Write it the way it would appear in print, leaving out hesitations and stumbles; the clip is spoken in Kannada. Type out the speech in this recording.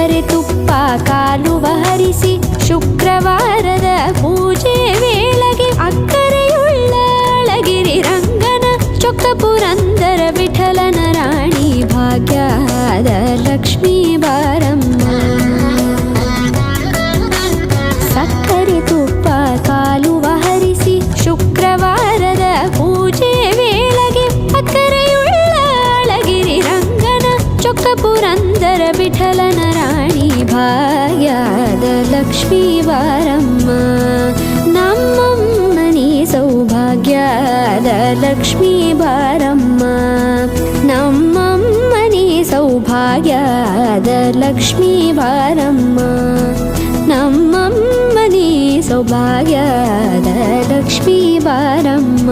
ಸಕ್ಕರೆ ತುಪ್ಪ ಕಾಲುವ ಹರಿಸಿ ಶುಕ್ರವಾರದ ಪೂಜೆ ವೇಳೆಗೆ ಅಕ್ಕರೆಯುಳ್ಳ ಅಳಗಿರಿ ರಂಗನ ಚೊಕ್ಕ ಪುರಂದರ ವಿಠಲನ ರಾಣಿ ಭಾಗ್ಯದ ಲಕ್ಷ್ಮೀ ಬಾರಮ್ಮ. ಸಕ್ಕರೆ ತುಪ್ಪ ಕಾಲುವ ಹರಿಸಿ ಶುಕ್ರವಾರದ ಪೂಜೆ ವೇಳೆಗೆ ಅಕ್ಕರೆಯುಳ್ಳ ಅಳಗಿರಿ ರಂಗನ ಚೊಕ್ಕ ಪುರಂದರ ವಿಠಲನ ರಾಣಿ ಭಾಗ್ಯದ ಲಕ್ಷ್ಮೀ ಬಾರಮ್ಮ. ನಮ್ಮಮ್ಮನಿ ಸೌಭಾಗ್ಯದ ಲಕ್ಷ್ಮೀ ಬಾರಮ್ಮ. ನಮ್ಮಮ್ಮನಿ ಸೌಭಾಗ್ಯದ ಲಕ್ಷ್ಮೀ ಬಾರಮ್ಮ. ನಮ್ಮಮ್ಮನಿ ಸೌಭಾಗ್ಯದ ಲಕ್ಷ್ಮೀ ಬಾರಮ್ಮ.